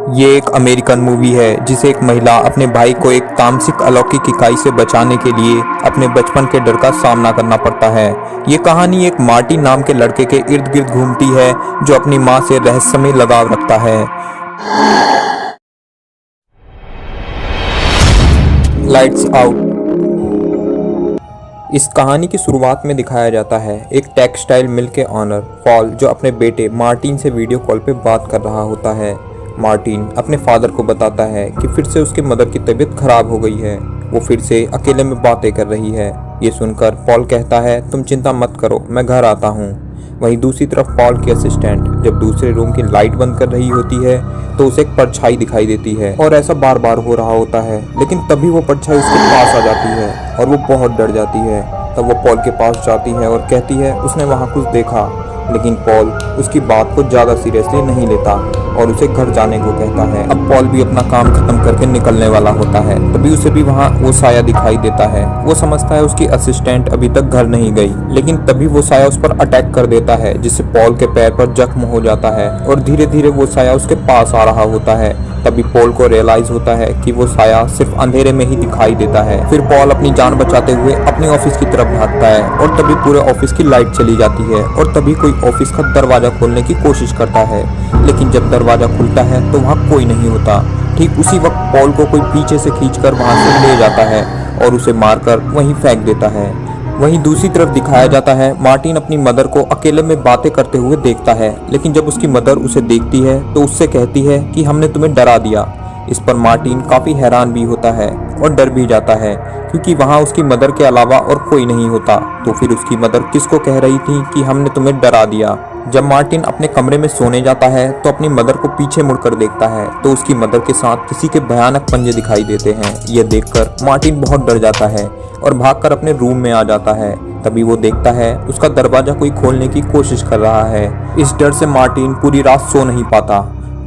ये एक American movie है जिसे एक महिला अपने भाई को एक तामसिक अलौकिक इकाई से बचाने के लिए अपने बचपन के डर का सामना करना पड़ता है। ये कहानी एक मार्टिन नाम के लड़के के इर्द गिर्द घूमती है जो अपनी माँ से रहस्यमय लगाव रखता है। Lights out. इस कहानी की शुरुआत में दिखाया जाता है एक टेक्सटाइल मिल के ऑनर पॉल जो अपने बेटे मार्टिन से वीडियो कॉल पे बात कर रहा होता है। मार्टिन अपने फादर को बताता है कि फिर से उसके मदर की तबीयत खराब हो गई है, वो फिर से अकेले में बातें कर रही है। ये सुनकर पॉल कहता है तुम चिंता मत करो, मैं घर आता हूँ। वहीं दूसरी तरफ पॉल की असिस्टेंट जब दूसरे रूम की लाइट बंद कर रही होती है तो उसे एक परछाई दिखाई देती है और ऐसा बार बार हो रहा होता है, लेकिन तभी वो परछाई उसके पास आ जाती है और वो बहुत डर जाती है। तब वो पॉल के पास जाती है और कहती है उसने वहाँ कुछ देखा, लेकिन पॉल उसकी बात को ज़्यादा सीरियसली नहीं लेता और उसे घर जाने को कहता है। अब पॉल भी अपना काम खत्म करके निकलने वाला होता है, तभी उसे भी वहाँ वो साया दिखाई देता है। वो समझता है उसकी असिस्टेंट अभी तक घर नहीं गई, लेकिन तभी वो साया उस पर अटैक कर देता है जिससे पॉल के पैर पर जख्म हो जाता है और धीरे धीरे वो साया उसके पास आ रहा होता है। तभी पॉल को रियलाइज होता है कि वो साया सिर्फ अंधेरे में ही दिखाई देता है। फिर पॉल अपनी जान बचाते हुए अपने ऑफिस की तरफ भागता है और तभी पूरे ऑफिस की लाइट चली जाती है और तभी कोई ऑफिस का दरवाजा खोलने की कोशिश करता है, लेकिन जब दरवाजा खुलता है तो वहाँ कोई नहीं होता। ठीक उसी वक्त पॉल को कोई पीछे से खींचकर वहाँ से ले जाता है और उसे मारकर वहीं फेंक देता है। वहीं दूसरी तरफ दिखाया जाता है मार्टिन अपनी मदर को अकेले में बातें करते हुए देखता है, लेकिन जब उसकी मदर उसे देखती है तो उससे कहती है कि हमने तुम्हें डरा दिया। इस पर मार्टिन काफ़ी हैरान भी होता है और डर भी जाता है क्योंकि वहाँ उसकी मदर के अलावा और कोई नहीं होता। तो फिर उसकी मदर किसको कह रही थी कि हमने तुम्हें डरा दिया। जब मार्टिन अपने कमरे में सोने जाता है तो अपनी मदर को पीछे मुड़कर देखता है तो उसकी मदर के साथ किसी के भयानक पंजे दिखाई देते हैं। यह देखकर मार्टिन बहुत डर जाता है और भागकर अपने रूम में आ जाता है। तभी वो देखता है उसका दरवाजा कोई खोलने की कोशिश कर रहा है। इस डर से मार्टिन पूरी रात सो नहीं पाता।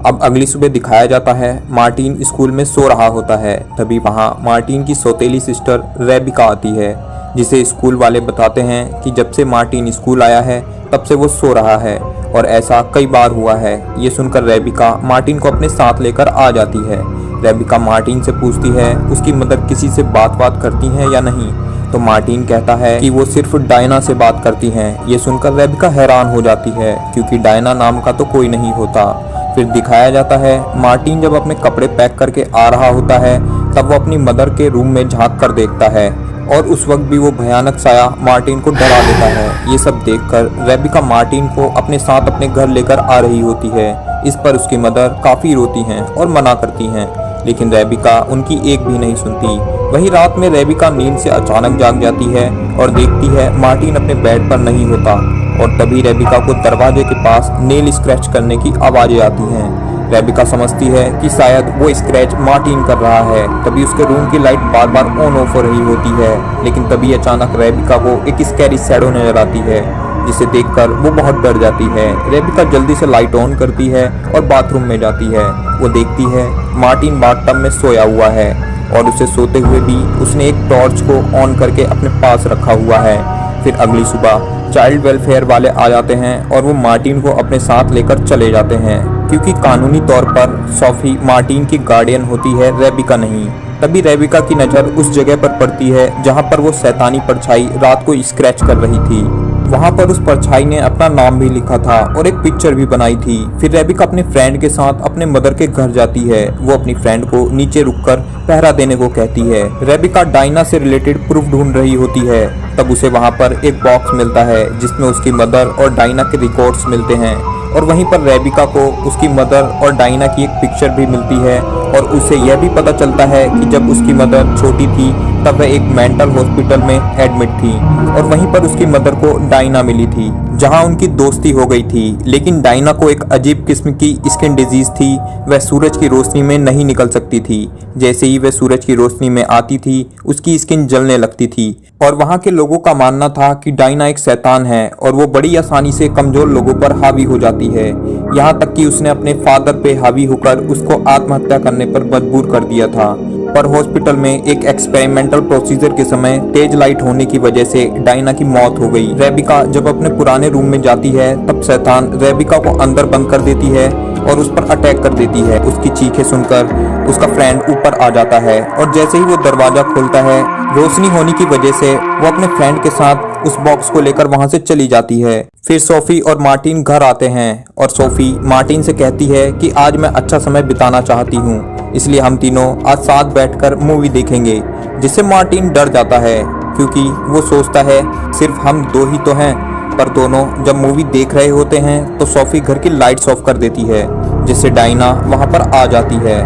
अब अगली सुबह दिखाया जाता है मार्टिन स्कूल में सो रहा होता है। तभी वहाँ मार्टिन की सौतेली सिस्टर रेबिका आती है, जिसे स्कूल वाले बताते हैं कि जब से मार्टिन स्कूल आया है तब से वो सो रहा है और ऐसा कई बार हुआ है। ये सुनकर रेबिका मार्टिन को अपने साथ लेकर आ जाती है। रेबिका मार्टिन से पूछती है उसकी मदर किसी से बात करती हैं या नहीं, तो मार्टिन कहता है कि वो सिर्फ डायना से बात करती हैं। ये सुनकर रेबिका हैरान हो जाती है क्योंकि डायना नाम का तो कोई नहीं होता। फिर दिखाया जाता है मार्टिन जब अपने कपड़े पैक करके आ रहा होता है तब वो अपनी मदर के रूम में झांक कर देखता है और उस वक्त भी वो भयानक साया मार्टिन को डरा देता है। ये सब देखकर रेबिका मार्टिन को अपने साथ अपने घर लेकर आ रही होती है। इस पर उसकी मदर काफ़ी रोती हैं और मना करती हैं, लेकिन रेबिका उनकी एक भी नहीं सुनती। वहीं रात में रेबिका नींद से अचानक जाग जाती है और देखती है मार्टिन अपने बेड पर नहीं होता और तभी रेबिका को दरवाजे के पास नेल स्क्रैच करने की आवाज़ें आती हैं। रेबिका समझती है कि शायद वो स्क्रैच मार्टिन कर रहा है। तभी उसके रूम की light bar bar on off हो रही होती है, लेकिन तभी अचानक रेबिका को एक स्कैरी शैडो नजर आती है, जिसे देखकर वो बहुत डर जाती है। रेबिका जल्दी से लाइट ऑन करती है और बाथरूम में जाती है। वो देखती है मार्टिन बाथटब में सोया हुआ है और उसे सोते हुए भी उसने एक टॉर्च को ऑन करके अपने पास रखा हुआ है। फिर अगली सुबह चाइल्ड वेलफेयर वाले आ जाते हैं और वो मार्टिन को अपने साथ लेकर चले जाते हैं क्योंकि कानूनी तौर पर सोफी मार्टिन की गार्डियन होती है, रेबिका नहीं। तभी रेबिका की नज़र उस जगह पर पड़ती है जहां पर वो शैतानी परछाई रात को स्क्रैच कर रही थी। वहां पर उस परछाई ने अपना नाम भी लिखा था और एक पिक्चर भी बनाई थी। फिर रेबिका अपने फ्रेंड के साथ अपने मदर के घर जाती है। वो अपनी फ्रेंड को नीचे रुककर पहरा देने को कहती है। रेबिका डायना से रिलेटेड प्रूफ ढूंढ रही होती है। तब उसे वहां पर एक बॉक्स मिलता है जिसमें उसकी मदर और डायना के रिकॉर्ड्स मिलते हैं और वहीं पर रेबिका को उसकी मदर और डायना की एक पिक्चर भी मिलती है और उसे यह भी पता चलता है कि जब उसकी मदर छोटी थी तब वह एक मेंटल हॉस्पिटल में एडमिट थी और वहीं पर उसकी मदर को डायना मिली थी जहां उनकी दोस्ती हो गई थी। लेकिन डायना को एक अजीब किस्म की स्किन डिजीज थी, वह सूरज की रोशनी में नहीं निकल सकती थी। जैसे ही वह सूरज की रोशनी में आती थी उसकी स्किन जलने लगती थी और वहां के लोगों का मानना था कि डायना एक शैतान है और वो बड़ी आसानी से कमजोर लोगों पर हावी हो जाती है। यहाँ तक कि उसने अपने फादर पे हावी होकर उसको आत्महत्या करने पर मजबूर कर दिया था। पर हॉस्पिटल में एक एक्सपेरिमेंटल प्रोसीजर के समय तेज लाइट होने की वजह से डायना की मौत हो गई। रेबिका जब अपने पुराने रूम में जाती है तब शैतान रेबिका को अंदर बंद कर देती है और उस पर अटैक कर देती है। उसकी चीखें सुनकर उसका फ्रेंड ऊपर आ जाता है और जैसे ही वो दरवाजा खोलता है, रोशनी होने की वजह से वो अपने फ्रेंड के साथ उस बॉक्स को लेकर वहां से चली जाती है। फिर सोफी और मार्टिन घर आते हैं और सोफी मार्टिन से कहती है कि आज मैं अच्छा समय बिताना चाहती हूँ, इसलिए हम तीनों आज साथ बैठकर मूवी देखेंगे। जिससे मार्टिन डर जाता है क्योंकि वो सोचता है सिर्फ हम दो ही तो हैं। पर दोनों जब मूवी देख रहे होते हैं तो सोफी घर की लाइट्स ऑफ कर देती है, जिससे डायना वहां पर आ जाती है।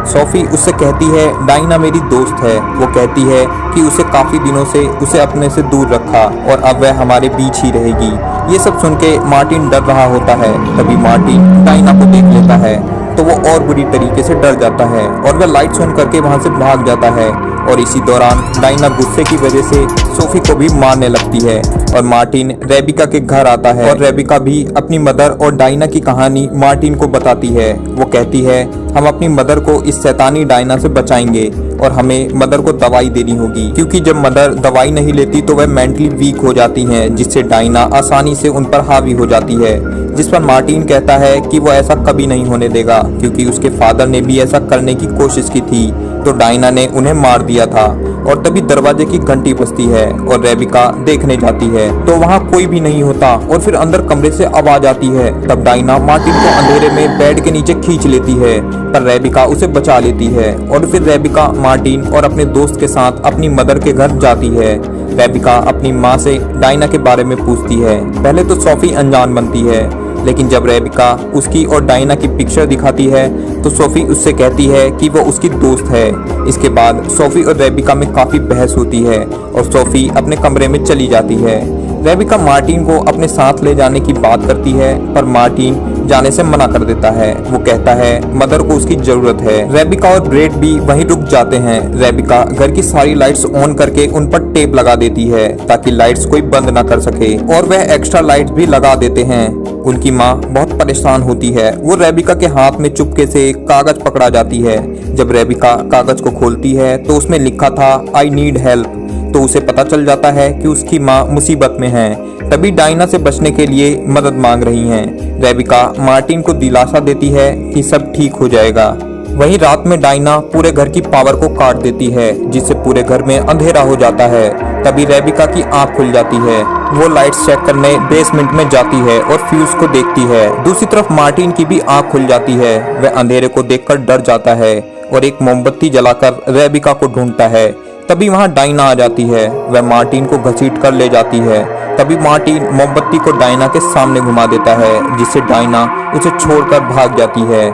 सोफी उससे कहती है डायना मेरी दोस्त है। वो कहती है कि उसे काफी दिनों से उसे अपने से दूर रखा और अब वह हमारे बीच ही रहेगी। ये सब सुन के मार्टिन डर रहा होता है। तभी मार्टिन डायना को देख लेता है तो वो और बुरी तरीके से डर जाता है और वह लाइट्स ऑन करके वहां से भाग जाता है। और इसी दौरान डायना गुस्से की वजह से सोफी को भी मारने लगती है और मार्टिन रेबिका के घर आता है और रेबिका भी अपनी मदर और डायना की कहानी मार्टिन को बताती है। वो कहती है हम अपनी मदर को इस शैतानी डायना से बचाएंगे और हमें मदर को दवाई देनी होगी, क्योंकि जब मदर दवाई नहीं लेती तो वह मेंटली वीक हो जाती हैं, जिससे डायना आसानी से उन पर हावी हो जाती है। जिस पर मार्टिन कहता है कि वो ऐसा कभी नहीं होने देगा, क्योंकि उसके फादर ने भी ऐसा करने की कोशिश की थी तो डायना ने उन्हें मार दिया था। और तभी दरवाजे की घंटी बजती है और रेबिका देखने जाती है तो वहाँ कोई भी नहीं होता और फिर अंदर कमरे से आवाज आती है। तब डायना मार्टिन को अंधेरे में बेड के नीचे खींच लेती है, पर रेबिका उसे बचा लेती है और फिर रेबिका मार्टिन और अपने दोस्त के साथ अपनी मदर के घर जाती है। रेबिका अपनी माँ से डायना के बारे में पूछती है। पहले तो सोफी अनजान बनती है, लेकिन जब रेबिका उसकी और डायना की पिक्चर दिखाती है तो सोफी उससे कहती है कि वो उसकी दोस्त है। इसके बाद सोफी और रेबिका में काफी बहस होती है और सोफी अपने कमरे में चली जाती है। रेबिका मार्टिन को अपने साथ ले जाने की बात करती है, पर मार्टिन जाने से मना कर देता है। वो कहता है मदर को उसकी जरूरत है। रेबिका और ब्रेड भी वहीं रुक जाते हैं। रेबिका घर की सारी लाइट्स ऑन करके उन पर टेप लगा देती है ताकि लाइट्स कोई बंद ना कर सके और वह एक्स्ट्रा लाइट्स भी लगा देते हैं। उनकी माँ बहुत परेशान होती है। वो रेबिका के हाथ में चुपके से कागज पकड़ा जाती है। जब रेबिका कागज को खोलती है तो उसमें लिखा था आई नीड हेल्प, तो उसे पता चल जाता है कि उसकी माँ मुसीबत में है। तभी डायना से बचने के लिए मदद मांग रही हैं। रेबिका मार्टिन को दिलासा देती है कि सब ठीक हो जाएगा। वहीं रात में डायना पूरे घर की पावर को काट देती है, जिससे पूरे घर में अंधेरा हो जाता है। तभी रेबिका की आंख खुल जाती है। वो लाइट्स चेक करने बेसमेंट में जाती है और फ्यूज को देखती है। दूसरी तरफ मार्टिन की भी आंख खुल जाती है। वह अंधेरे को देखकर डर जाता है और एक मोमबत्ती जलाकर रेबिका को ढूंढता है। तभी वहां डायना आ जाती है। वह मार्टिन को घसीट कर ले जाती है। तभी मार्टिन मोमबत्ती को डायना के सामने घुमा देता है, जिससे डायना उसे छोड़कर भाग जाती है।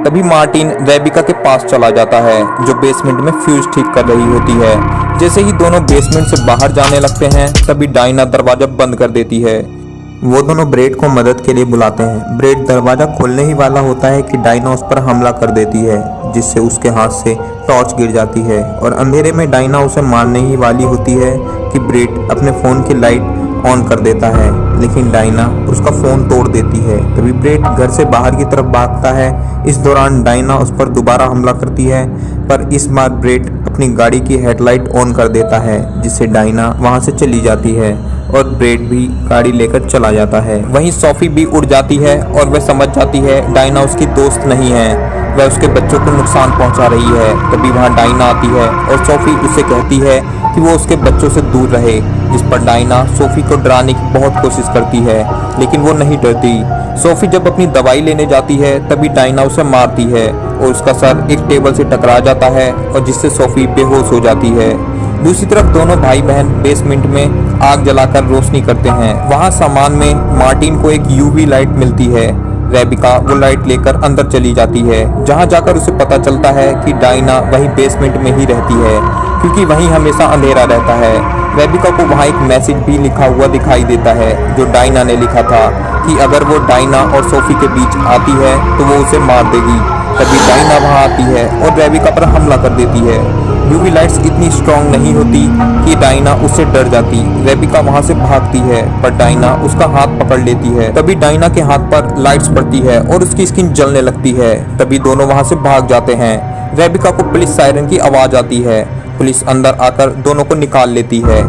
तभी मार्टिन रेबिका के पास चला जाता है, जो बेसमेंट में फ्यूज ठीक कर रही होती है। जैसे ही दोनों बेसमेंट से बाहर जाने लगते हैं तभी डायना दरवाजा बंद कर देती है। वो दोनों ब्रेड को मदद के लिए बुलाते हैं। ब्रेड दरवाजा खोलने ही वाला होता है कि डायना उस पर हमला कर देती है, जिससे उसके हाथ से टॉर्च गिर जाती है और अंधेरे में डायना उसे मारने ही वाली होती है कि ब्रेड अपने फ़ोन की लाइट ऑन कर देता है, लेकिन डायना उसका फ़ोन तोड़ देती है। तभी ब्रेड घर से बाहर की तरफ भागता है। इस दौरान डायना उस पर दोबारा हमला करती है, पर इस बार ब्रेड अपनी गाड़ी की हेडलाइट ऑन कर देता है, जिससे डायना वहां से चली जाती है और ब्रेड भी गाड़ी लेकर चला जाता है। वहीं सोफी भी उड़ जाती है और वह समझ जाती है डायना उसकी दोस्त नहीं है, वह उसके बच्चों को नुकसान पहुंचा रही है। तभी वहां डायना आती है और सोफी उससे कहती है कि वो उसके बच्चों से दूर रहे, जिस पर डायना सोफी को डराने की बहुत कोशिश करती है, लेकिन वो नहीं डरती। सोफी जब अपनी दवाई लेने जाती है तभी डायना उसे मारती है और उसका सर एक टेबल से टकरा जाता है और जिससे सोफी बेहोश हो जाती है। दूसरी तरफ दोनों भाई बहन बेसमेंट में आग जलाकर रोशनी करते हैं। वहां सामान में मार्टिन को एक यूवी लाइट मिलती है। रेबिका वो लाइट लेकर अंदर चली जाती है, जहां जाकर उसे पता चलता है कि डायना वहीं बेसमेंट में ही रहती है, क्योंकि वहीं हमेशा अंधेरा रहता है। रेबिका को वहां एक मैसेज भी लिखा हुआ दिखाई देता है, जो डायना ने लिखा था कि अगर वो डायना और सोफी के बीच आती है तो वो उसे मार देगी। तभी डायना वहां आती है और रेबिका पर हमला कर देती है। यूवी लाइट्स इतनी स्ट्रांग नहीं होती कि डायना उससे डर जाती। रेबिका वहां से भागती है पर डायना उसका हाथ पकड़ लेती है। तभी डायना के हाथ पर लाइट्स पड़ती है और उसकी स्किन जलने लगती है। तभी दोनों वहां से भाग जाते हैं। रेबिका को पुलिस सायरन की आवाज आती है। पुलिस अंदर आकर दोनों को निकाल लेती है।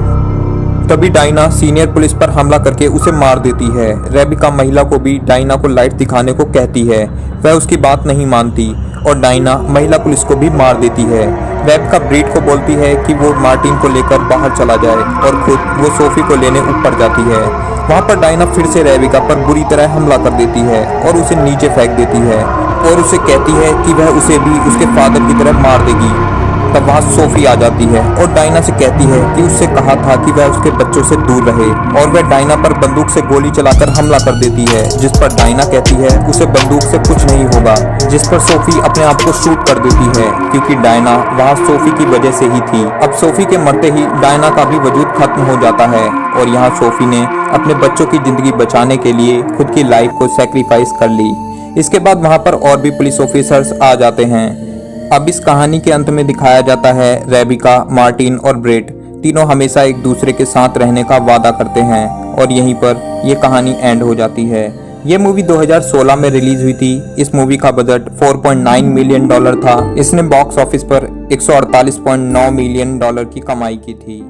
तभी डायना सीनियर पुलिस पर हमला करके उसे मार देती है। रेबिका महिला को भी डायना को लाइट दिखाने को कहती है। वह उसकी बात नहीं मानती और डायना महिला पुलिस को भी मार देती है। रेबिका ब्रीड को बोलती है कि वो मार्टिन को लेकर बाहर चला जाए और खुद वो सोफी को लेने ऊपर जाती है। वहाँ पर डायना फिर से रेबिका पर बुरी तरह हमला कर देती है और उसे नीचे फेंक देती है और उसे कहती है कि वह उसे भी उसके फादर की तरह मार देगी। तब वहाँ सोफी आ जाती है और डायना से कहती है कि उससे कहा था कि वह उसके बच्चों से दूर रहे और वह डायना पर बंदूक से गोली चलाकर हमला कर देती है, जिस पर डायना कहती है उसे बंदूक से कुछ नहीं होगा, जिस पर सोफी अपने आप को शूट कर देती है क्योंकि डायना वहाँ सोफी की वजह से ही थी। अब सोफी के मरते ही डायना का भी वजूद खत्म हो जाता है और यहाँ सोफी ने अपने बच्चों की जिंदगी बचाने के लिए खुद की लाइफ को सेक्रीफाइस कर ली। इसके बाद वहाँ पर और भी पुलिस ऑफिसर्स आ जाते हैं। अब इस कहानी के अंत में दिखाया जाता है रेबिका, मार्टिन और ब्रेट तीनों हमेशा एक दूसरे के साथ रहने का वादा करते हैं और यहीं पर यह कहानी एंड हो जाती है। ये मूवी 2016 में रिलीज हुई थी। इस मूवी का बजट $4.9 मिलियन था। इसने बॉक्स ऑफिस पर $148.9 मिलियन की कमाई की थी।